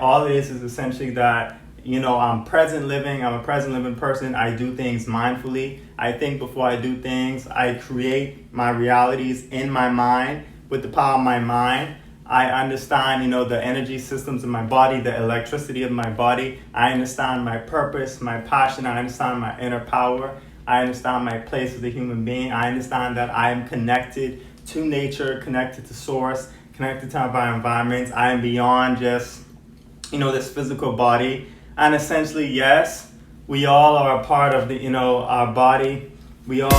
all it is essentially that, I'm a present living person. I do things mindfully. I think before I do things. I create my realities in my mind with the power of my mind. I understand, the energy systems in my body, the electricity of my body. I understand my purpose, my passion. I understand my inner power. I understand my place as a human being. I understand that I am connected to nature, connected to source, connected to my environment. I am beyond just, this physical body. And essentially, yes, we all are a part of the, our body. We all,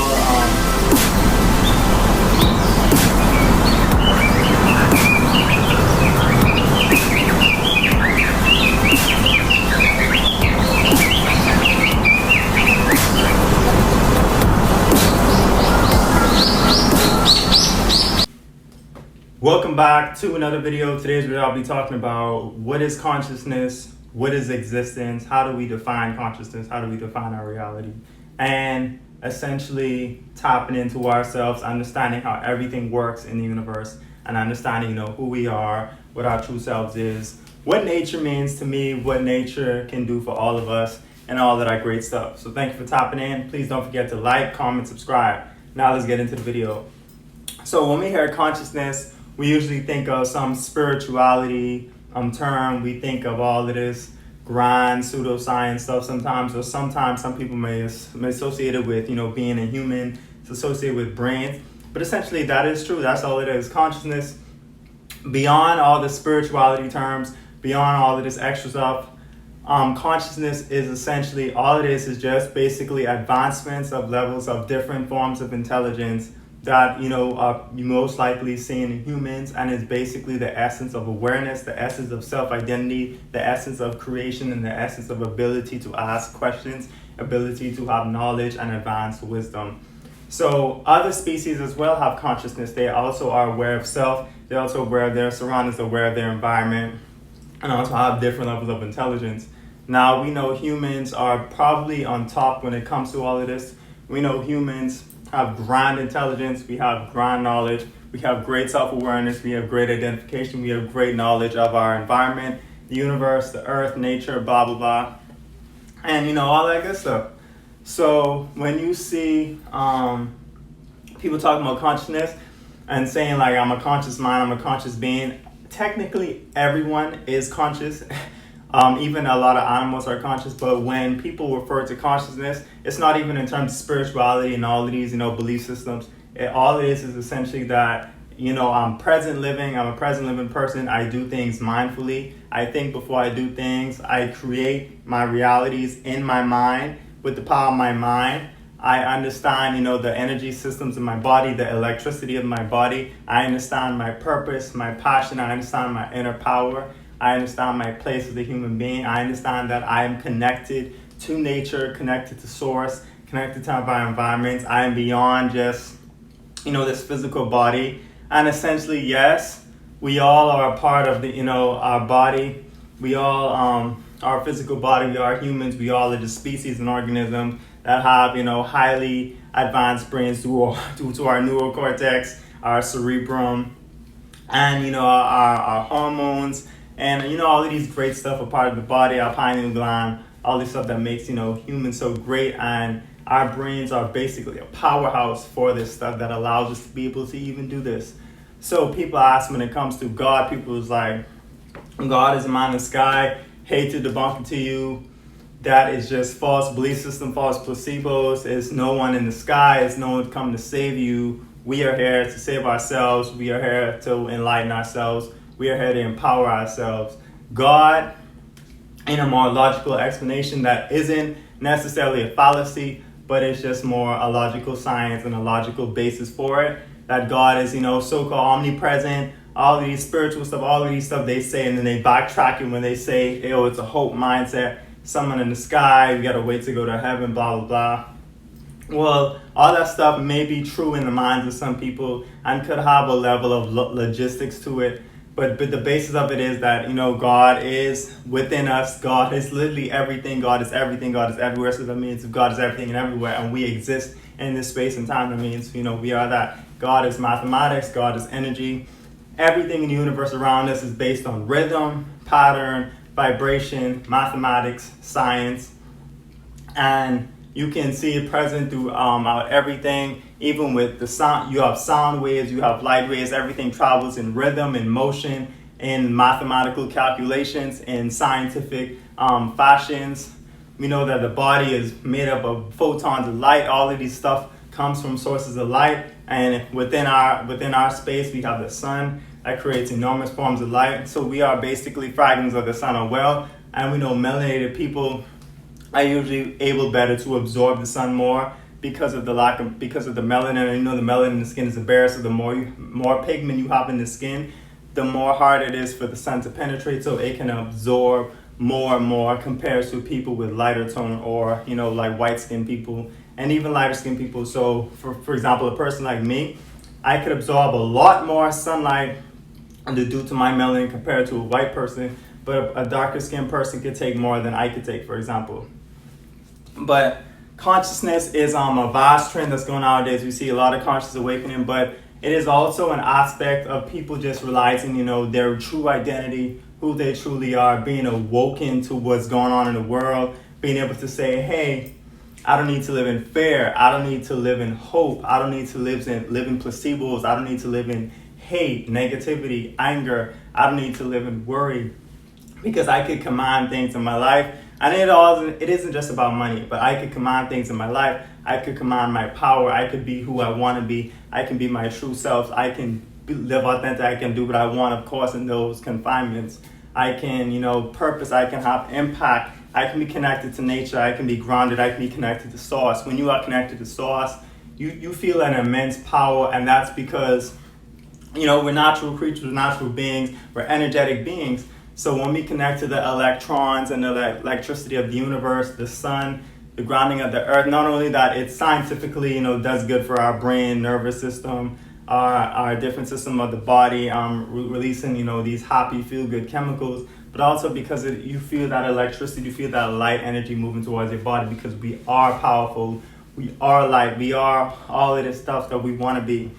Welcome back to another video. Today's video I'll be talking about what is consciousness, what is existence, how do we define consciousness, how do we define our reality, and essentially tapping into ourselves, understanding how everything works in the universe, and understanding, who we are, what our true selves is, what nature means to me, what nature can do for all of us, and all of that great stuff. So thank you for tapping in. Please don't forget to like, comment, subscribe. Now let's get into the video. So when we hear consciousness, we usually think of some spirituality term. We think of all of this grand pseudoscience stuff sometimes, or sometimes some people may associate it with, being a human. It's associated with brains. But essentially that is true. That's all it is. Consciousness, beyond all the spirituality terms, beyond all of this extra stuff, consciousness is essentially, all it is just basically advancements of levels of different forms of intelligence that you most likely seeing in humans, and is basically the essence of awareness, the essence of self-identity, the essence of creation, and the essence of ability to ask questions, ability to have knowledge and advanced wisdom. So other species as well have consciousness. They also are aware of self. They're also aware of their surroundings, aware of their environment, and also have different levels of intelligence. Now we know humans are probably on top when it comes to all of this. We know humans have grand intelligence, we have grand knowledge, we have great self-awareness, we have great identification, we have great knowledge of our environment, the universe, the earth, nature, blah, blah, blah, and all that good stuff. So when you see people talking about consciousness and saying like, I'm a conscious mind, I'm a conscious being, technically everyone is conscious. Even a lot of animals are conscious, but when people refer to consciousness, it's not even in terms of spirituality and all of these, belief systems. All it is essentially that, I'm a present living person. I do things mindfully. I think before I do things. I create my realities in my mind with the power of my mind. I understand, the energy systems in my body, the electricity of my body. I understand my purpose, my passion. I understand my inner power. I understand my place as a human being. I understand that I am connected to nature, connected to source, connected to my environment. I am beyond just, this physical body. And essentially, yes, we all are a part of the, our body. We all, our physical body, we are humans. We all are just species and organisms that have, highly advanced brains due to our neurocortex, our cerebrum, and, our hormones. And all of these great stuff are part of the body, our pineal gland, all this stuff that makes humans so great. And our brains are basically a powerhouse for this stuff that allows us to be able to even do this. So people ask when it comes to God, people is like, God is a man in the sky, hate to debunk it to you. That is just false belief system, false placebos. There's no one in the sky, there's no one come to save you. We are here to save ourselves. We are here to enlighten ourselves. We are here to empower ourselves. God, in a more logical explanation that isn't necessarily a fallacy, but it's just more a logical science and a logical basis for it, that God is, so-called omnipresent, all of these spiritual stuff, all of these stuff they say, and then they backtrack it when they say, it's a hope mindset, someone in the sky, we gotta wait to go to heaven, blah, blah, blah. Well, all that stuff may be true in the minds of some people and could have a level of logistics to it. But the basis of it is that, God is within us. God is literally everything. God is everything. God is everywhere. So that means God is everything and everywhere. And we exist in this space and time. That means, we are that. God is mathematics. God is energy. Everything in the universe around us is based on rhythm, pattern, vibration, mathematics, science, and you can see it present throughout everything. Even with the sound, you have sound waves, you have light waves, everything travels in rhythm, in motion, in mathematical calculations, in scientific fashions. We know that the body is made up of photons of light. All of these stuff comes from sources of light, and within our space we have the sun that creates enormous forms of light. So we are basically fragments of the sun as well. And we know melanated people are usually able better to absorb the sun more because of the melanin. You know, the melanin in the skin is a barrier, so the more pigment you have in the skin, the more hard it is for the sun to penetrate, so it can absorb more and more compared to people with lighter tone, or like white skinned people and even lighter skinned people. So for example, a person like me, I could absorb a lot more sunlight due to my melanin compared to a white person, but a darker skinned person could take more than I could take, for example. But consciousness is a vast trend that's going on nowadays. We see a lot of conscious awakening, but it is also an aspect of people just realizing, their true identity, who they truly are, being awoken to what's going on in the world, being able to say, hey, I don't need to live in fear. I don't need to live in hope. I don't need to live in placebos. I don't need to live in hate, negativity, anger. I don't need to live in worry, because I could command things in my life. And it isn't just about money, but I could command things in my life. I could command my power. I could be who I want to be. I can be my true self. I can live authentic. I can do what I want, of course, in those confinements. I can, purpose. I can have impact. I can be connected to nature. I can be grounded. I can be connected to source. When you are connected to source, you feel an immense power, and that's because, we're natural creatures, natural beings. We're energetic beings. So when we connect to the electrons and the electricity of the universe, the sun, the grounding of the earth, not only that it scientifically, does good for our brain, nervous system, our different system of the body, releasing, these happy, feel-good chemicals, but also because you feel that electricity, you feel that light energy moving towards your body, because we are powerful, we are light, we are all of this stuff that we want to be.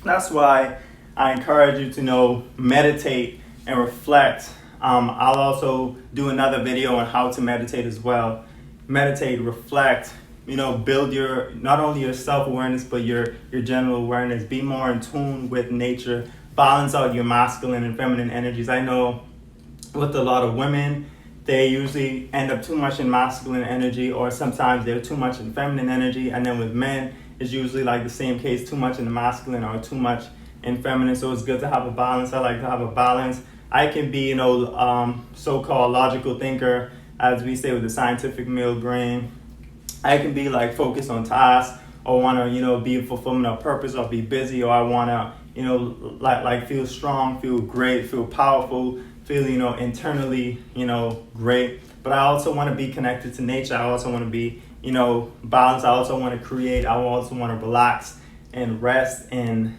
That's why I encourage you to, meditate and reflect. I'll also do another video on how to meditate as well. Meditate, reflect, build your, not only your self-awareness, but your general awareness. Be more in tune with nature. Balance out your masculine and feminine energies. I know with a lot of women, they usually end up too much in masculine energy, or sometimes they're too much in feminine energy. And then with men, it's usually like the same case, too much in the masculine or too much in feminine. So it's good to have a balance. I like to have a balance. I can be, so-called logical thinker, as we say with the scientific male brain. I can be like focused on tasks, or want to, be fulfilling a purpose, or be busy, or I want to, like feel strong, feel great, feel powerful, feel, internally, great. But I also want to be connected to nature. I also want to be, balanced. I also want to create. I also want to relax and rest and,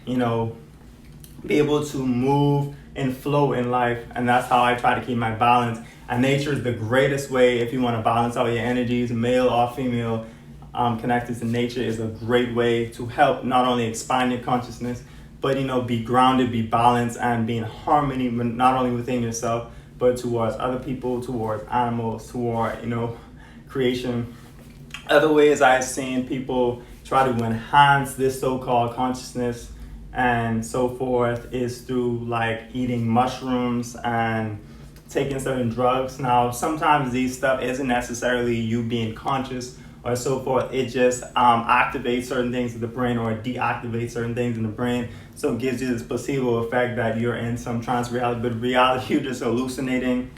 be able to move and flow in life. And that's how I try to keep my balance. And nature is the greatest way if you want to balance out your energies, male or female. Connected to nature is a great way to help not only expand your consciousness, but be grounded, be balanced, and be in harmony, not only within yourself, but towards other people, towards animals, toward creation. Other ways I've seen people try to enhance this so-called consciousness and so forth is through like eating mushrooms and taking certain drugs. Now, sometimes these stuff isn't necessarily you being conscious or so forth. It just activates certain things in the brain, or deactivates certain things in the brain. So it gives you this placebo effect that you're in some trance reality, but reality you're just hallucinating,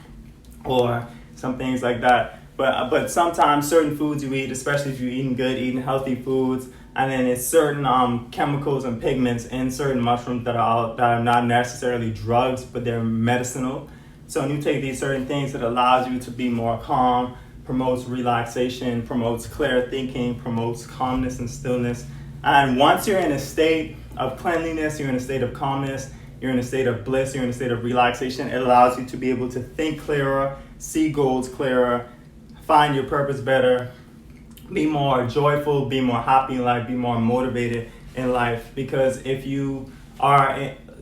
or some things like that. But sometimes certain foods you eat, especially if you're eating good, eating healthy foods, and then it's certain chemicals and pigments in certain mushrooms that are not necessarily drugs, but they're medicinal. So when you take these certain things, it allows you to be more calm, promotes relaxation, promotes clear thinking, promotes calmness and stillness. And once you're in a state of cleanliness, you're in a state of calmness, you're in a state of bliss, you're in a state of relaxation, it allows you to be able to think clearer, see goals clearer, find your purpose better, be more joyful, be more happy in life, be more motivated in life. Because if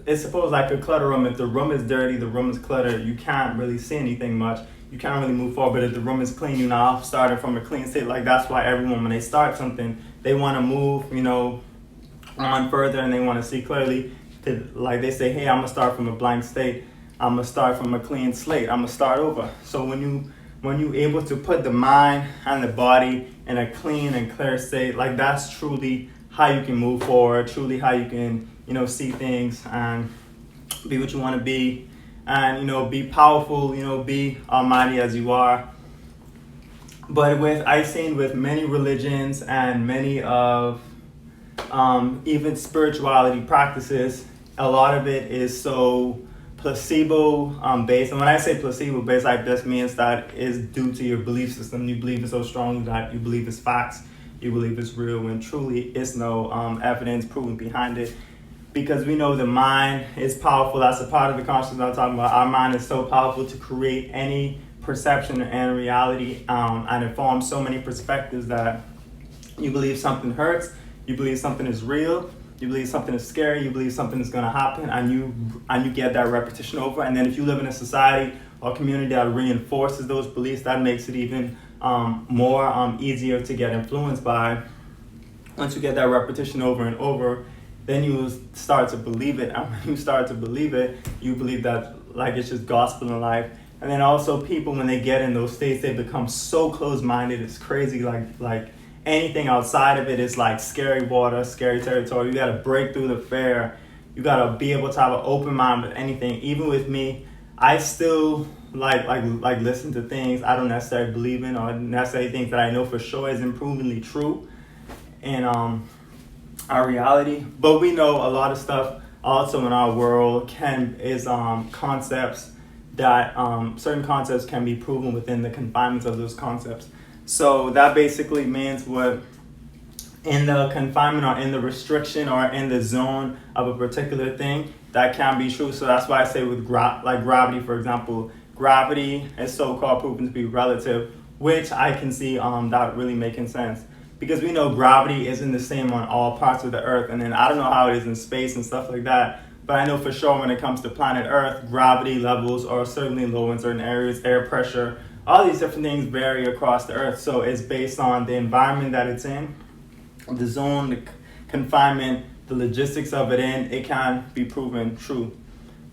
it's supposed like a clutter room. If the room is dirty, the room is cluttered, you can't really see anything much. You can't really move forward. But if the room is clean, you're now starting from a clean state. Like that's why everyone, when they start something, they want to move, on further, and they want to see clearly. Like they say, hey, I'm gonna start from a blank state. I'm gonna start from a clean slate. I'm gonna start over. So when you're able to put the mind and the body in a clean and clear state, like that's truly how you can move forward, truly how you can, see things and be what you want to be, and, be powerful, be almighty as you are. But I've seen with many religions and many of even spirituality practices, a lot of it is so placebo based. And when I say placebo based, like this means that is due to your belief system. You believe it so strongly that you believe it's facts, you believe it's real, when truly it's no evidence proven behind it. Because we know the mind is powerful. That's a part of the consciousness I'm talking about. Our mind is so powerful to create any perception and reality, and it forms so many perspectives that you believe something hurts, you believe something is real, you believe something is scary, you believe something is going to happen, and you get that repetition over. And then if you live in a society or community that reinforces those beliefs, that makes it even more easier to get influenced by. Once you get that repetition over and over, then you will start to believe it. And when you start to believe it, you believe that like it's just gospel in life. And then also people, when they get in those states, they become so close-minded. It's crazy. Like anything outside of it is like scary water, scary territory. You got to break through the fear. You got to be able to have an open mind with anything. Even with me, I still like listen to things I don't necessarily believe in, or necessarily things that I know for sure is improvenly true in our reality. But we know a lot of stuff also in our world is concepts that certain concepts can be proven within the confinements of those concepts. So that basically means what in the confinement or in the restriction or in the zone of a particular thing, that can be true. So that's why I say with like gravity, for example, gravity is so-called proven to be relative, which I can see that really making sense. Because we know gravity isn't the same on all parts of the earth. And then I don't know how it is in space and stuff like that. But I know for sure when it comes to planet Earth, gravity levels are certainly low in certain areas, air pressure, all these different things vary across the earth. So it's based on the environment that it's in, the zone, the confinement, the logistics of it in, it can be proven true.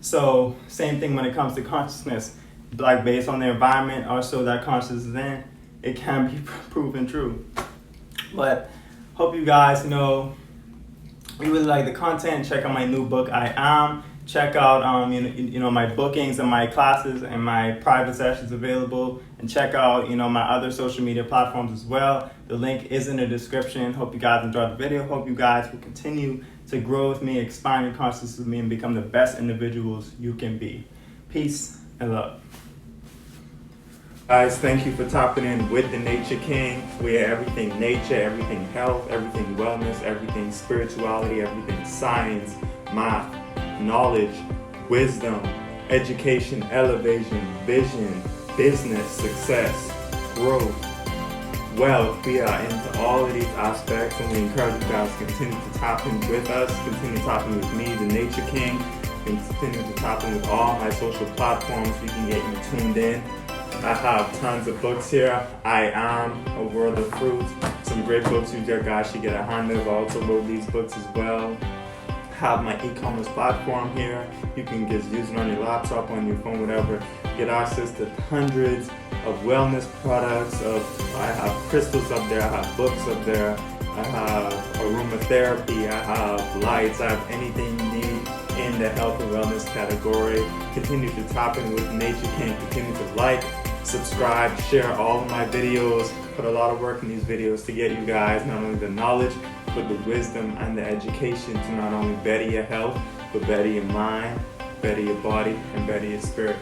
So same thing when it comes to consciousness, like based on the environment also that consciousness is in, it can be proven true. But hope you guys you really like the content. Check out my new book, I Am. Check out my bookings and my classes and my private sessions available, and check out my other social media platforms as well. The link is in the description. Hope you guys enjoyed the video. Hope you guys will continue to grow with me, expand your consciousness with me, and become the best individuals you can be. Peace and love. Guys, thank you for tapping in with the Nature King. We are everything nature, everything health, everything wellness, everything spirituality, everything science, math, knowledge, wisdom, education, elevation, vision, business, success, growth, wealth. We are into all of these aspects, and we encourage you guys to continue to tap in with us, continue tapping with me, the Nature King, continue to tap in with all my social platforms. We can get you tuned in. I have tons of books here. I Am, A World of Fruits. Some great books you guys should get a hand of. I also wrote these books as well. Have my e-commerce platform here. You can just use it on your laptop, on your phone, whatever. Get access to hundreds of wellness products. I have crystals up there. I have books up there. I have aromatherapy. I have lights. I have anything you need in the health and wellness category. Continue to tap in with Nature King. Continue to like, subscribe, share all of my videos. Put a lot of work in these videos to get you guys not only the knowledge, but the wisdom and the education to not only better your health, but better your mind, better your body, and better your spirit.